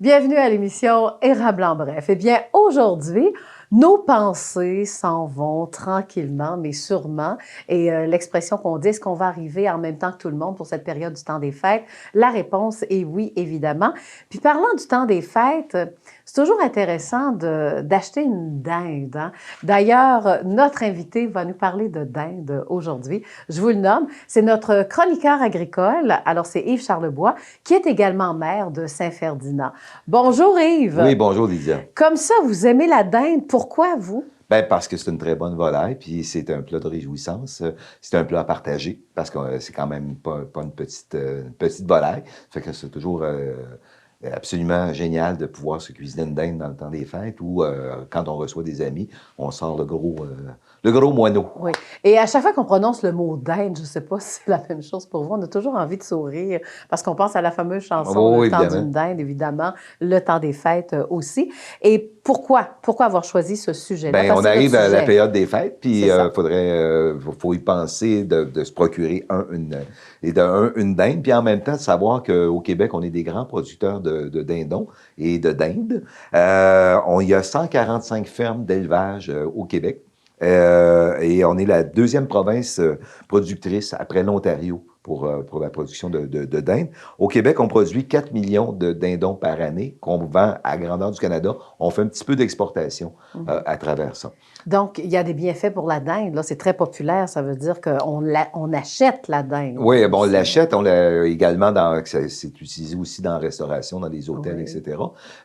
Bienvenue à l'émission Érable en bref. Eh bien, aujourd'hui, nos pensées s'en vont tranquillement, mais sûrement. Et l'expression qu'on dit, est-ce qu'on va arriver en même temps que tout le monde pour cette période du temps des fêtes? La réponse est oui, évidemment. Puis parlant du temps des fêtes, c'est toujours intéressant d'acheter une dinde, hein? D'ailleurs, notre invité va nous parler de dinde aujourd'hui. Je vous le nomme, c'est notre chroniqueur agricole. Alors, c'est Yves Charlebois, qui est également maire de Saint-Ferdinand. Bonjour Yves. Oui, bonjour Lydia. Comme ça, vous aimez la dinde. Pourquoi vous? Ben, parce que c'est une très bonne volaille, puis c'est un plat de réjouissance. C'est un plat à partager, parce que c'est quand même pas une petite volaille. Fait que c'est toujours absolument génial de pouvoir se cuisiner une dinde dans le temps des fêtes ou quand on reçoit des amis, on sort le gros moineau. Oui. Et à chaque fois qu'on prononce le mot dinde, je ne sais pas si c'est la même chose pour vous, on a toujours envie de sourire parce qu'on pense à la fameuse chanson Oh, Le temps évidemment. d'une dinde, évidemment, le temps des fêtes aussi. Et pourquoi avoir choisi ce sujet-là? Ben, Parce on que c'est arrive votre à la sujet. période des fêtes, puis C'est ça. faut y penser de se procurer une dinde, puis en même temps de savoir qu'au Québec, on est des grands producteurs de dindons et de dindes. Il y a 145 fermes d'élevage au Québec. Et on est la deuxième province productrice après l'Ontario pour la production de dinde. Au Québec, on produit 4 millions de dindons par année qu'on vend à grandeur du Canada. On fait un petit peu d'exportation à travers ça. Donc, il y a des bienfaits pour la dinde. Là, c'est très populaire. Ça veut dire qu'on achète la dinde. Oui, bon, on aussi. l'achète, on l'a également c'est utilisé aussi dans la restauration, dans les hôtels, Oui. etc.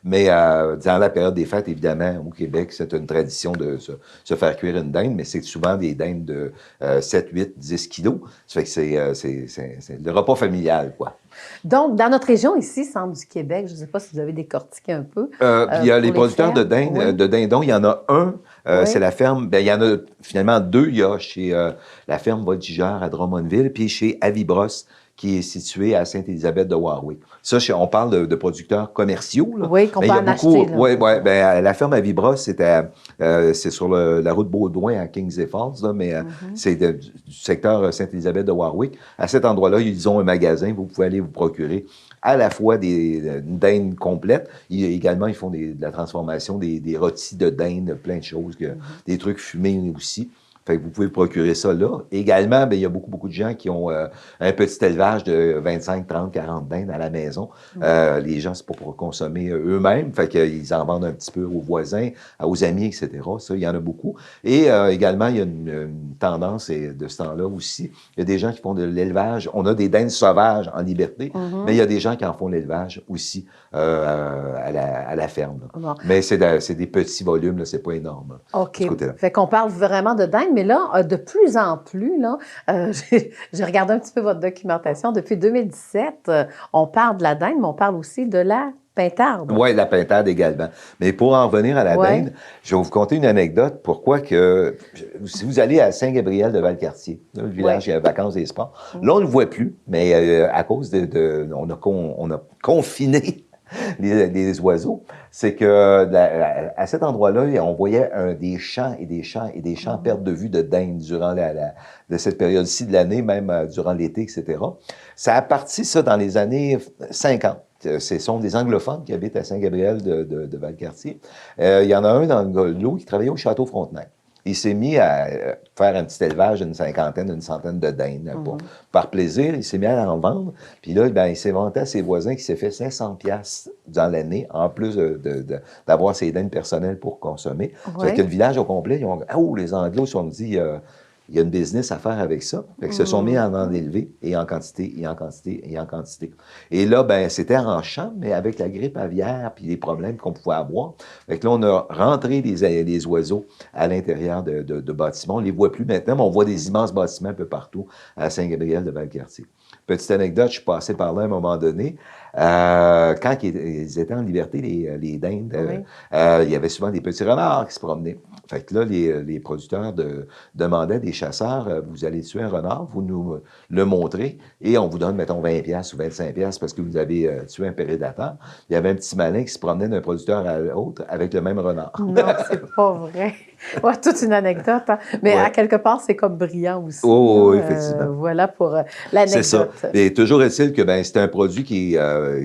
Mais dans la période des fêtes, évidemment, au Québec, c'est une tradition de se faire cuire une dinde, mais c'est souvent des dindes de 7, 8, 10 kilos. Ça fait que c'est le repas familial, quoi. Donc, dans notre région ici, centre du Québec, je ne sais pas si vous avez décortiqué un peu. Puis il y a les pour producteurs de fermes. dinde, Oui. de dindons. Il y en a un, Oui. c'est la ferme. Ben, il y en a finalement deux. Il y a chez la ferme Voltigeur à Drummondville, puis chez Avibros, qui est situé à Sainte-Élisabeth de Warwick. Ça, on parle de producteurs commerciaux, là. Oui, qu'on Mais peut il y a en beaucoup. acheter. Là. Oui, ben, la ferme Avibros, c'est sur la route Baudouin à Kings et Falls, là, mais c'est du secteur Sainte-Élisabeth de Warwick. À cet endroit-là, ils ont un magasin. Vous pouvez aller vous procurer à la fois une dinde complète. Également, ils font de la transformation des rôtis de dinde, plein de choses, des trucs fumés aussi. Fait que vous pouvez procurer ça là. Également, ben, il y a beaucoup de gens qui ont un petit élevage de 25, 30, 40 dindes à la maison. Les gens, c'est pas pour consommer eux-mêmes. Fait qu'ils en vendent un petit peu aux voisins, aux amis, etc. Ça, il y en a beaucoup. Et également, il y a une tendance de ce temps-là aussi. Il y a des gens qui font de l'élevage. On a des dindes sauvages en liberté, mais il y a des gens qui en font l'élevage aussi à la ferme. Bon. Mais c'est des petits volumes, là, c'est pas énorme. OK. De ce côté-là. Fait qu'on parle vraiment de dinde, mais là, de plus en plus, là, j'ai regardé un petit peu votre documentation. Depuis 2017, on parle de la dinde, mais on parle aussi de la pintarde. Oui, la pintade également. Mais pour en revenir à la dinde, je vais vous conter une anecdote. Pourquoi que, si vous allez à Saint-Gabriel de Valcartier, le village vacances et sports, là, on ne le voit plus, mais à cause on a confiné les oiseaux, c'est que à cet endroit-là, on voyait des champs et des champs et des champs perte de vue de dinde durant de cette période-ci de l'année, même durant l'été, etc. Ça a parti, ça, dans les années 50. Ce sont des anglophones qui habitent à Saint-Gabriel de Valcartier. Il y en a un dans le lot qui travaillait au Château Frontenac. Il s'est mis à faire un petit élevage d'une cinquantaine, d'une centaine de dindes. Par plaisir, il s'est mis à en vendre. Puis là, ben, il s'est vanté à ses voisins qu'il s'est fait 500$ dans l'année, en plus d'avoir ses dindes personnelles pour consommer. Ça fait que le village au complet, ils ont dit, oh, les Anglos se sont dit, il y a une business à faire avec ça. Fait qu'ils se sont mis à en élever, et en quantité, et en quantité, et en quantité. Et là, ben, c'était en champ, mais avec la grippe aviaire puis les problèmes qu'on pouvait avoir. Fait que là, on a rentré les oiseaux à l'intérieur de bâtiments. On ne les voit plus maintenant, mais on voit des immenses bâtiments un peu partout à Saint-Gabriel de Valcartier. Petite anecdote, je suis passé par là à un moment donné. Quand ils étaient en liberté, les dindes, il y avait souvent des petits renards qui se promenaient. Fait que là, les producteurs demandaient des chasseurs, vous allez tuer un renard, vous nous le montrez, et on vous donne, mettons, 20$ ou 25$ parce que vous avez tué un prédateur. Il y avait un petit malin qui se promenait d'un producteur à l'autre avec le même renard. Non, c'est pas vrai. Ouais, toute une anecdote. Hein? Mais à quelque part, c'est comme brillant aussi. Oh, effectivement. Voilà pour l'anecdote. C'est ça. Et toujours est-il que ben, c'est un produit qui est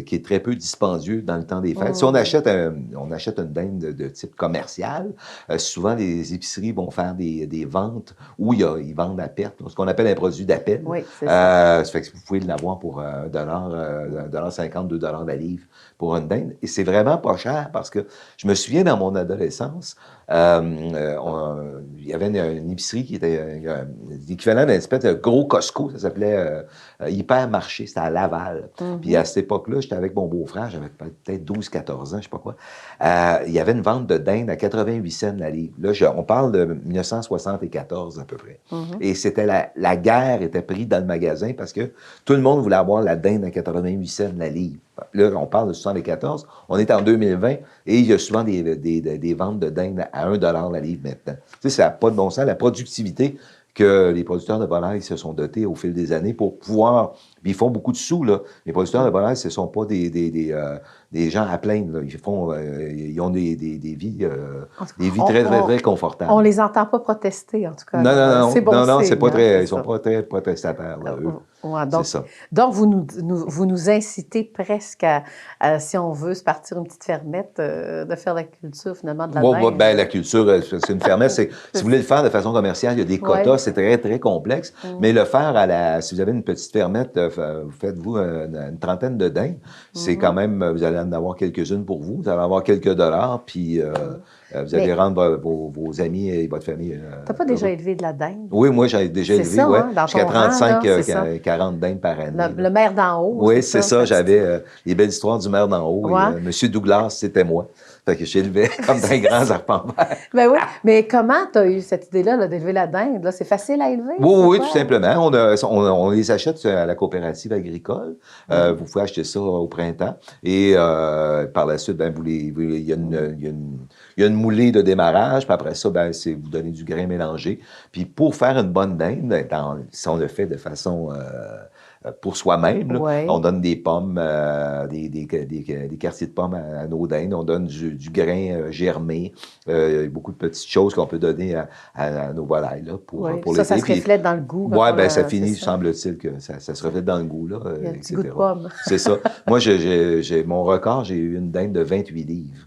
qui est très peu dispendieux dans le temps des fêtes. Si on achète une dinde de type commercial, souvent les épiceries vont faire des ventes où ils vendent à perte, ce qu'on appelle un produit d'appel. Oui, c'est ça. Ça fait que vous pouvez l'avoir pour $1,50, $2 la livre pour une dinde. Et c'est vraiment pas cher parce que je me souviens dans mon adolescence, il y avait une épicerie qui était l'équivalent d'un espèce de gros Costco, ça s'appelait Hypermarché, c'était à Laval. Puis à cette époque-là, j'étais avec mon beau-frère, j'avais peut-être 12-14 ans, je sais pas quoi. Il y avait une vente de dinde à 88 cents la livre. Là, on parle de 1974 à peu près. Et c'était la guerre était prise dans le magasin parce que tout le monde voulait avoir la dinde à 88 cents la livre. Là, on parle de 74, on est en 2020 et il y a souvent des ventes de dinde à 1 $ la livre maintenant. Tu sais, ça n'a pas de bon sens. La productivité que les producteurs de volailles se sont dotés au fil des années pour pouvoir... Puis ils font beaucoup de sous, là. Les producteurs de volailles, ce ne sont pas des gens à plaindre, là. Ils ont des vies, très, très, très confortables. On les entend pas protester, en tout cas. Non, c'est bon non, c'est pas très... Ils Ils sont pas très protestataires, là, eux. Ouais, c'est ça. Donc, vous nous incitez presque à, si on veut se partir une petite fermette, de faire la culture, finalement, de la dinde. Ben, la culture, c'est une fermette. Si vous voulez le faire de façon commerciale, il y a des quotas, c'est très, très complexe. Mais le faire si vous avez une petite fermette, faites-vous une trentaine de dindes. C'est quand même, vous allez en avoir quelques-unes pour vous. Vous allez avoir quelques dollars, puis vous allez rendre vos amis et votre famille. T'as pas déjà élevé de la dinde? Oui, moi, j'ai déjà élevé, ouais. Jusqu'à 40 dindes par année. Le maire d'en haut. Oui, c'est ça. J'avais les belles histoires du maire d'en haut. Ouais. Monsieur Douglas, c'était moi. Fait que j'élevais comme des grands arpents verts. Ben oui, mais comment tu as eu cette idée-là d'élever la dinde? Là? C'est facile à élever? Oui, tout simplement. On les achète à la coopérative agricole. Vous pouvez acheter ça au printemps. Et par la suite, il y a une moulée de démarrage. Puis après ça, c'est vous donner du grain mélangé. Puis pour faire une bonne dinde, si on le fait de façon... pour soi-même. Ouais. On donne des pommes, des quartiers de pommes à nos dindes. On donne du grain germé. Il y a beaucoup de petites choses qu'on peut donner à nos volailles là, pour l'été. Ça se reflète dans le goût. Oui, ça finit, semble-t-il, que ça se reflète dans le goût. Là, il y a un petit goût de pomme. C'est ça. Moi, mon record, j'ai eu une dinde de 28 livres.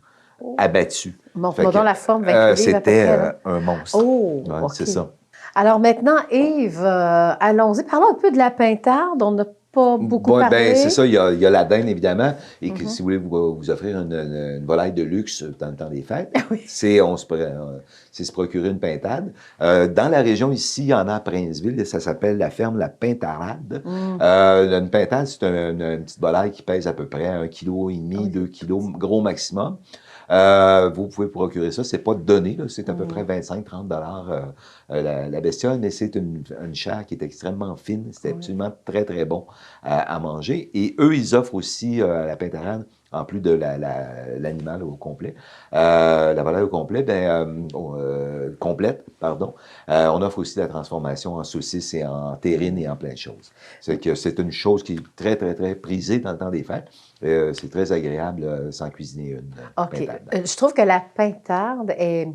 Abattue. Montre-moi donc la forme, 28 livres. C'était un monstre. Oh, ouais, okay. C'est ça. Alors maintenant, Yves, allons-y. Parlons un peu de la pintarde. On n'a pas beaucoup parlé. Ben, c'est ça. Il y a la dinde, évidemment. Et que si vous voulez vous offrir une volaille de luxe dans le temps des fêtes, c'est se procurer une pintade. Dans la région ici, il y en a à Princeville. Ça s'appelle la ferme La Pintarade. Une pintade, c'est une petite volaille qui pèse à peu près 1,5 kg, 2 kg, gros maximum. Vous pouvez procurer ça. C'est pas donné, là. C'est à peu près 25-30 $ la bestiole, mais c'est une chair qui est extrêmement fine. C'est absolument très, très bon à manger. Et eux, ils offrent aussi à la Pintarade, en plus de l'animal au complet, la volaille au complet, complète, pardon. On offre aussi la transformation en saucisse et en terrine et en plein de choses. C'est une chose qui est très, très, très prisée dans le temps des fêtes. C'est très agréable sans cuisiner une pintade. Je trouve que la pintarde est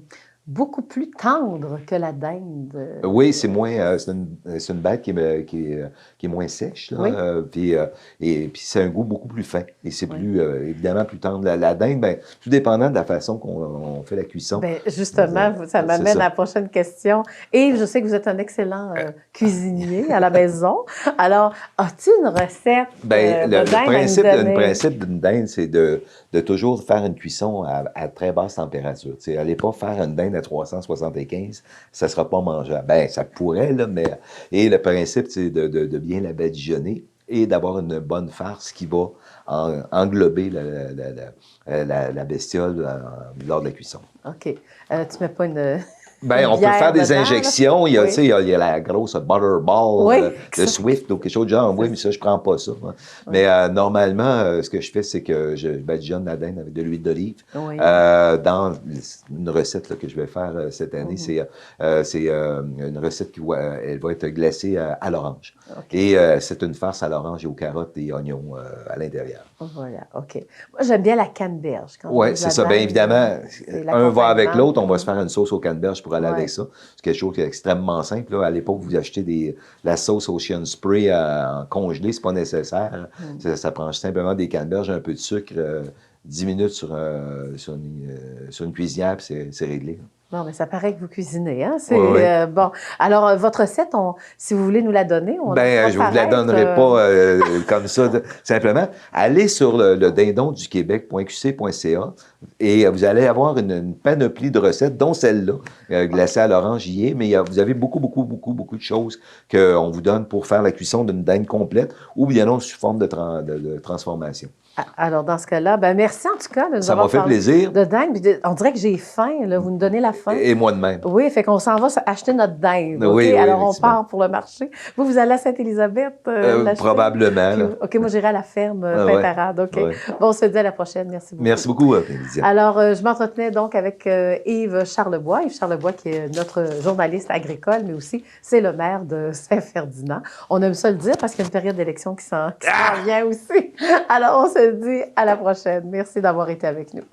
beaucoup plus tendre que la dinde. Oui, c'est moins. C'est une bête qui est moins sèche. Là, oui. Et puis c'est un goût beaucoup plus fin. Et c'est plus évidemment plus tendre. La dinde, tout dépendant de la façon qu'on fait la cuisson. Justement, ça m'amène à la prochaine question. Et je sais que vous êtes un excellent cuisinier à la maison. Alors, as-tu une recette le principe d'une dinde, c'est de toujours faire une cuisson à très basse température. Allez pas faire une dinde à 375, ça ne sera pas mangeable. Ça pourrait, là, mais... Et le principe, c'est de bien la badigeonner et d'avoir une bonne farce qui va englober la bestiole lors de la cuisson. OK. Tu mets pas une... on peut faire des injections. Il y a la grosse Butterball de Swift ou quelque chose de genre. Oui, mais ça, je prends pas ça. Mais normalement, ce que je fais, c'est que je badigeonne la dinde avec de l'huile d'olive. Dans une recette que je vais faire cette année, c'est une recette qui elle va être glacée à l'orange. Et c'est une farce à l'orange et aux carottes et oignons à l'intérieur. Voilà, OK. Moi, j'aime bien la canneberge. Oui, c'est ça. Bien évidemment, un va avec l'autre. On va se faire une sauce aux canneberges pour aller avec ça. C'est quelque chose qui est extrêmement simple. Là. À l'époque, vous achetez la sauce Ocean Spray en congelé, c'est pas nécessaire. Ça prend simplement des canneberges, un peu de sucre, 10 minutes sur une cuisinière, puis c'est réglé. Bon, mais ça paraît que vous cuisinez, hein? Oui. Bon. Alors, votre recette, si vous voulez nous la donner, on ben, je ne vous la donnerai pas comme ça. Simplement, allez sur le dindonduquebec.qc.ca et vous allez avoir une panoplie de recettes, dont celle-là, glacée à l'orange y est, mais vous avez beaucoup de choses qu'on vous donne pour faire la cuisson d'une dinde complète ou bien non sous forme de transformation. Alors, dans ce cas-là, ben merci en tout cas de nous avoir fait plaisir. De dinde. On dirait que j'ai faim, là. Vous nous donnez la faim. Et moi de même. Oui, fait qu'on s'en va acheter notre dinde. Oui, okay? Alors, on effectivement. part pour le marché. Vous allez à Sainte-Élisabeth probablement. Là. OK, moi, j'irai à la ferme Pain-Parade. OK. Ouais. Bon, on se dit à la prochaine. Merci beaucoup. Merci beaucoup, Lydia. Alors, je m'entretenais donc avec Yves Charlebois. Yves Charlebois, qui est notre journaliste agricole, mais aussi, c'est le maire de Saint-Ferdinand. On aime ça le dire parce qu'il y a une période d'élection qui s'en vient aussi. Alors, on se dit à la prochaine. Merci d'avoir été avec nous.